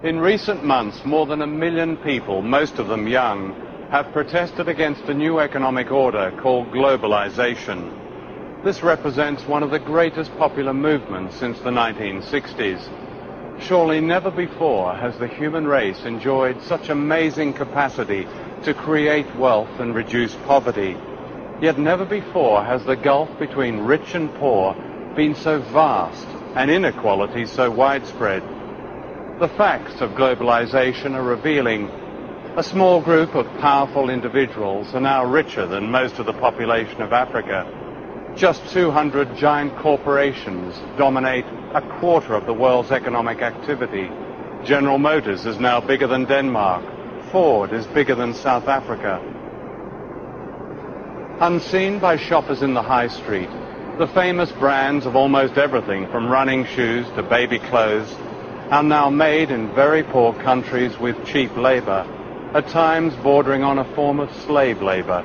In recent months, more than 1 million people, most of them young, have protested against a new economic order called globalisation. This represents one of the greatest popular movements since the 1960s. Surely never before has the human race enjoyed such amazing capacity to create wealth and reduce poverty. Yet never before has the gulf between rich and poor been so vast and inequality so widespread. The facts of globalization are revealing. A small group of powerful individuals are now richer than most of the population of Africa. Just 200 giant corporations dominate a quarter of the world's economic activity. General Motors is now bigger than Denmark. Ford is bigger than South Africa. Unseen by shoppers in the high street, the famous brands of almost everything from running shoes to baby clothes are now made in very poor countries with cheap labor, at times bordering on a form of slave labor.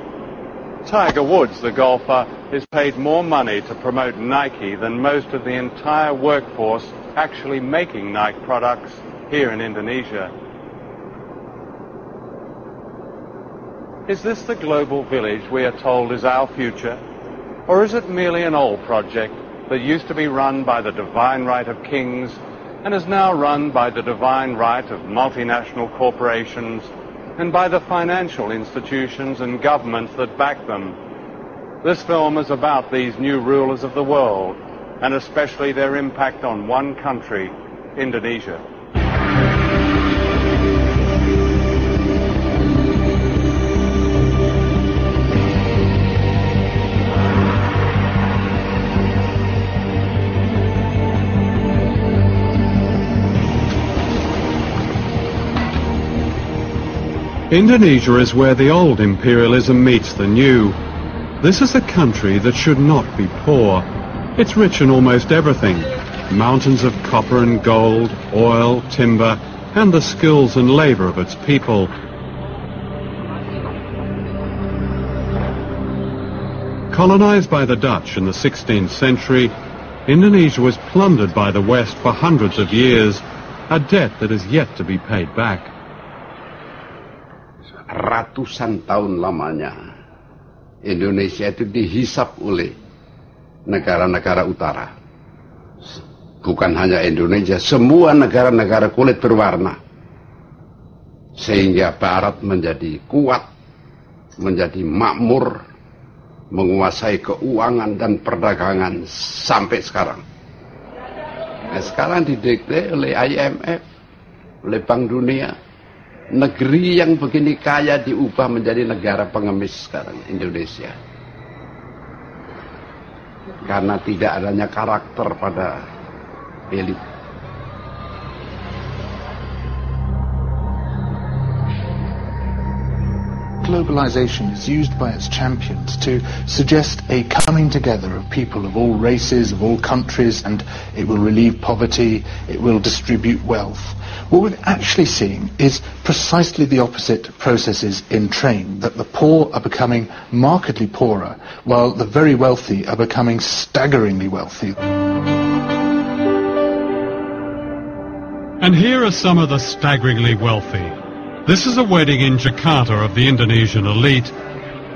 Tiger Woods, the golfer, is paid more money to promote Nike than most of the entire workforce actually making Nike products here in Indonesia. Is this the global village we are told is our future? Or is it merely an old project that used to be run by the divine right of kings and is now run by the divine right of multinational corporations and by the financial institutions and governments that back them? This film is about these new rulers of the world, and especially their impact on one country, Indonesia. Indonesia is where the old imperialism meets the new. This is a country that should not be poor. It's rich in almost everything. Mountains of copper and gold, oil, timber, and the skills and labor of its people. Colonized by the Dutch in the 16th century, Indonesia was plundered by the West for hundreds of years, a debt that is yet to be paid back. Ratusan tahun lamanya Indonesia itu dihisap oleh negara-negara utara. Bukan hanya Indonesia, semua negara-negara kulit berwarna. Sehingga Barat menjadi kuat, menjadi makmur, menguasai keuangan dan perdagangan sampai sekarang. Nah, sekarang didikte oleh IMF, oleh Bank Dunia. Negeri yang begini kaya diubah menjadi negara pengemis sekarang, Indonesia. Karena tidak adanya karakter pada elit. Globalization is used by its champions to suggest a coming together of people of all races, of all countries, and it will relieve poverty, it will distribute wealth. What we're actually seeing is precisely the opposite processes in train, that the poor are becoming markedly poorer, while the very wealthy are becoming staggeringly wealthy. And here are some of the staggeringly wealthy. This is a wedding in Jakarta of the Indonesian elite.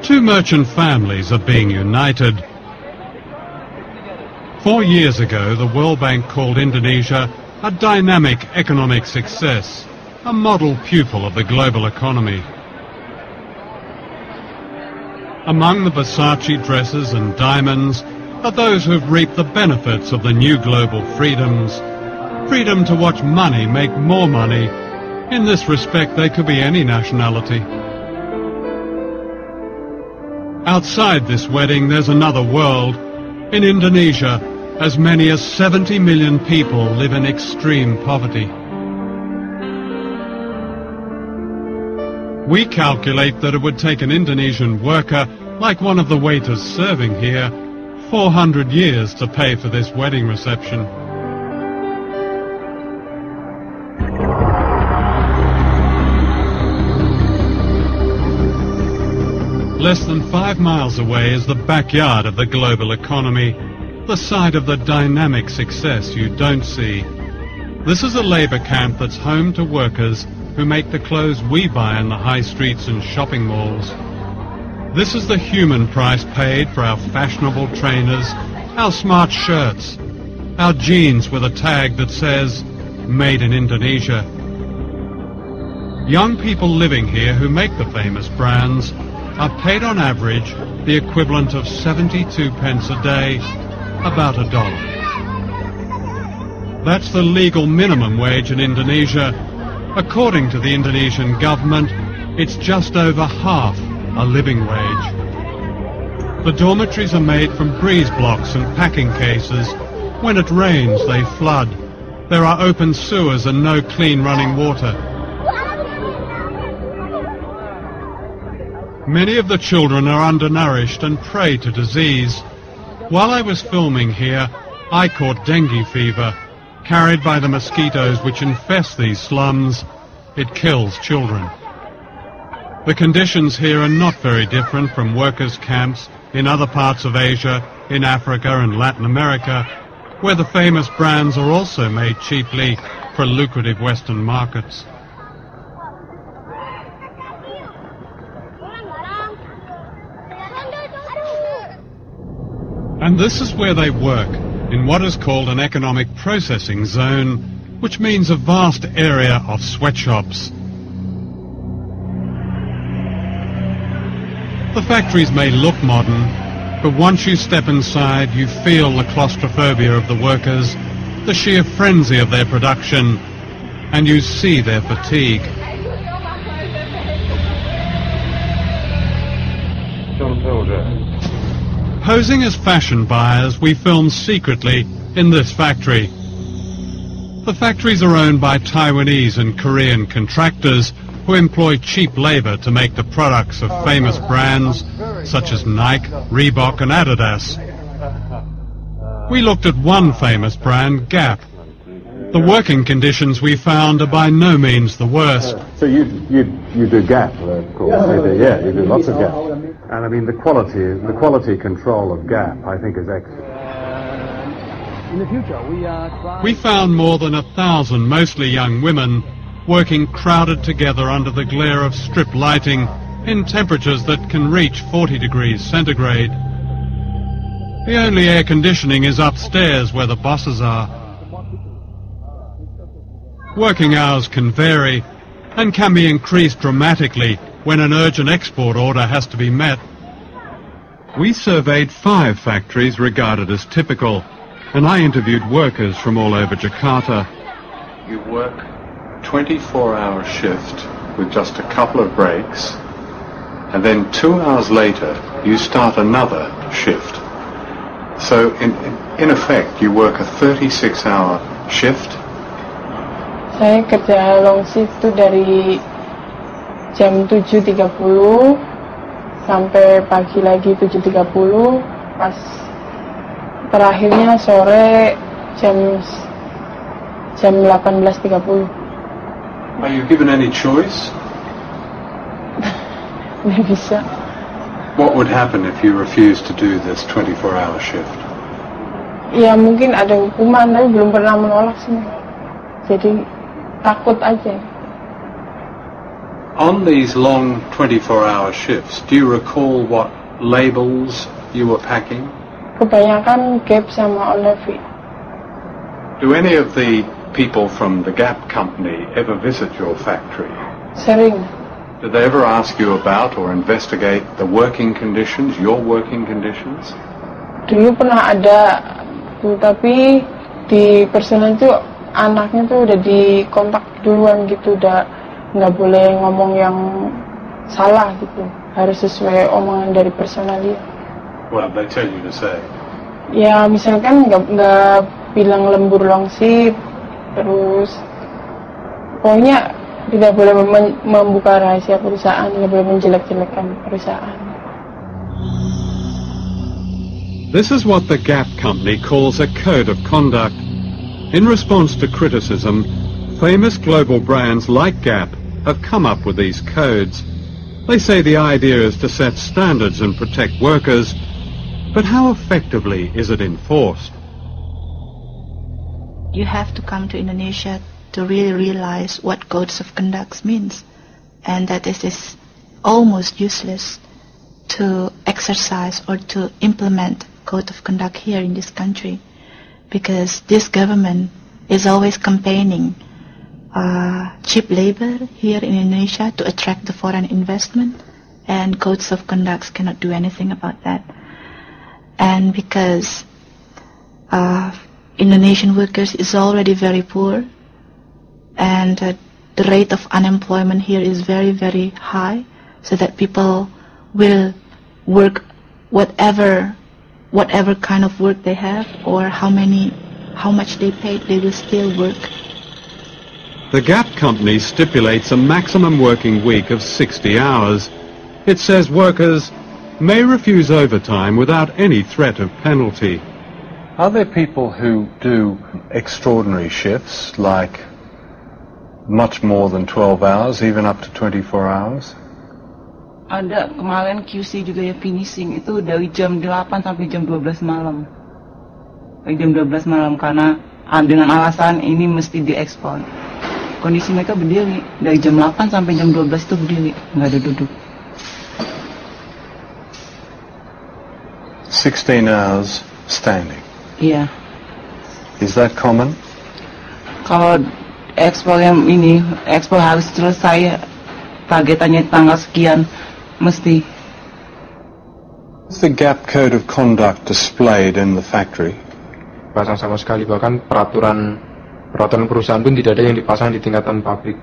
Two merchant families are being united. 4 years ago, the World Bank called Indonesia a dynamic economic success, a model pupil of the global economy. Among the Versace dresses and diamonds are those who have reaped the benefits of the new global freedoms. Freedom to watch money make more money. In this respect, they could be any nationality. Outside this wedding, there's another world. In Indonesia, as many as 70 million people live in extreme poverty. We calculate that it would take an Indonesian worker, like one of the waiters serving here, 400 years to pay for this wedding reception. Less than 5 miles away is the backyard of the global economy, the site of the dynamic success you don't see. This is a labour camp that's home to workers who make the clothes we buy in the high streets and shopping malls. This is the human price paid for our fashionable trainers, our smart shirts, our jeans with a tag that says, Made in Indonesia. Young people living here who make the famous brands are paid on average the equivalent of 72 pence a day, about $1. That's the legal minimum wage in Indonesia. According to the Indonesian government, it's just over half a living wage. The dormitories are made from breeze blocks and packing cases. When it rains, they flood. There are open sewers and no clean running water. Many of the children are undernourished and prey to disease. While I was filming here, I caught dengue fever, carried by the mosquitoes which infest these slums. It kills children. The conditions here are not very different from workers' camps in other parts of Asia, in Africa and Latin America, where the famous brands are also made cheaply for lucrative Western markets. And this is where they work, in what is called an economic processing zone, which means a vast area of sweatshops. The factories may look modern, but once you step inside, you feel the claustrophobia of the workers, the sheer frenzy of their production, and you see their fatigue. Posing as fashion buyers, we film secretly in this factory. The factories are owned by Taiwanese and Korean contractors who employ cheap labor to make the products of famous brands such as Nike, Reebok and Adidas. We looked at one famous brand, Gap. The working conditions we found are by no means the worst. So you do Gap, of course. Yeah, you do lots of Gap. And I mean the quality control of Gap, I think, is excellent. In the future, we found more than 1,000 mostly young women working crowded together under the glare of strip lighting in temperatures that can reach 40 degrees centigrade. The only air conditioning is upstairs where the bosses are. Working hours can vary and can be increased dramatically when an urgent export order has to be met. We surveyed 5 factories regarded as typical, and I interviewed workers from all over Jakarta. You work 24-hour shift with just a couple of breaks, and then 2 hours later you start another shift. So in effect you work a 36-hour shift. Saya kerja long shift itu dari jam 7.30 sampai pagi lagi 7.30, pas terakhirnya sore jam 18.30. Are you given any choice? Nggak bisa. What would happen if you refused to do this 24-hour shift? Ya mungkin ada hukuman, tapi belum pernah menolak sih. Jadi takut aja. On these long 24-hour shifts, do you recall what labels you were packing? Kebanyakan Gap sama Olive. Do any of the people from the Gap company ever visit your factory? Sering. Did they ever ask you about or investigate the working conditions, your working conditions? Dulu pernah ada, tapi di personal itu anaknya tuh udah dikontak duluan gitu, udah nggak boleh ngomong yang salah gitu, harus sesuai omongan dari personal dia. What did they tell you to say? Ya misalkan nggak bilang lembur long shift, terus pokoknya tidak boleh membuka rahasia perusahaan, tidak boleh menjelek-jelekan perusahaan. This is what the Gap company calls a code of conduct. In response to criticism, famous global brands like Gap have come up with these codes. They say the idea is to set standards and protect workers, but how effectively is it enforced? you have to come to Indonesia to really realize what codes of conduct means, and that it is almost useless to exercise or to implement code of conduct here in this country, because this government is always campaigning cheap labor here in Indonesia to attract the foreign investment, and codes of conduct cannot do anything about that. And because Indonesian workers is already very poor, and the rate of unemployment here is very, very high, so that people will work whatever kind of work they have, or how much they paid, they will still work. The Gap company stipulates a maximum working week of 60 hours. It says workers may refuse overtime without any threat of penalty. Are there people who do extraordinary shifts, like much more than 12 hours, even up to 24 hours? Ada, kemarin QC juga ya finishing itu dari jam 8 sampai jam 12 malam. Dari jam 12 malam karena dengan alasan ini mesti diekspor. Kondisi mereka berdiri dari jam 8 sampai jam 12 itu berdiri, nggak ada duduk. 16 hours standing. Iya. Is that common? Kalau ekspor yang ini, ekspor harus selesai targetannya tanggal sekian, mesti. Is the Gap Code of Conduct displayed in the factory? Pasang sama sekali, bahkan peraturan perusahaan pun tidak ada yang dipasang di tingkatan pabrik.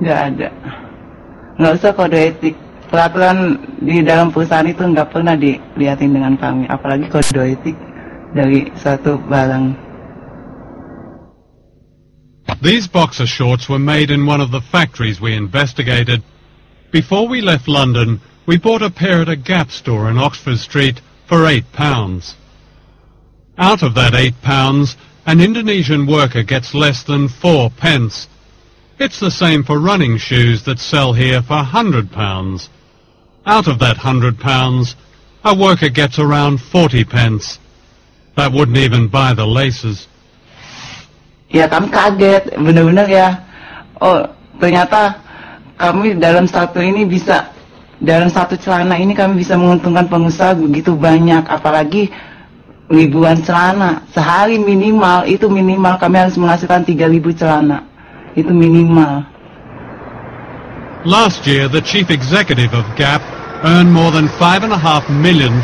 Nggak ada. Nggak usah kode etik. Peraturan di dalam perusahaan itu nggak pernah dilihatin dengan kami, apalagi kode etik dari satu barang. These boxer shorts were made in one of the factories we investigated. Before we left London, we bought a pair at a Gap store in Oxford Street for £8. Out of that £8, an Indonesian worker gets less than 4 pence. It's the same for running shoes that sell here for £100. Out of that £100, a worker gets around 40 pence. That wouldn't even buy the laces. Ya kami kaget, benar-benar ya. Oh, ternyata kami dalam satu celana ini kami bisa menguntungkan pengusaha begitu banyak, apalagi ribuan celana. Sehari minimal kami harus menghasilkan 3.000 celana. Itu minimal. Last year, the chief executive of Gap earned more than $5.5 million.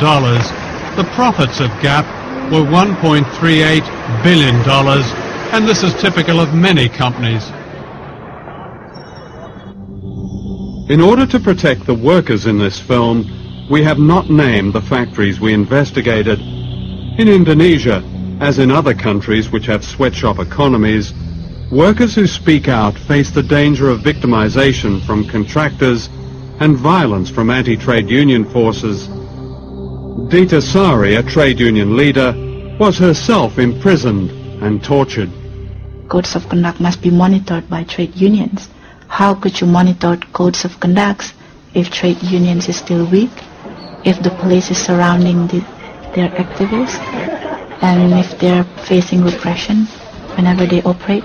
The profits of Gap were $1.38 billion, and this is typical of many companies. In order to protect the workers in this film, we have not named the factories we investigated. In Indonesia, as in other countries which have sweatshop economies, workers who speak out face the danger of victimization from contractors and violence from anti-trade union forces. Dita Sari, a trade union leader, was herself imprisoned and tortured. Codes of conduct must be monitored by trade unions. How could you monitor codes of conduct if trade unions is still weak, if the police is surrounding their activists, and if they're facing repression whenever they operate?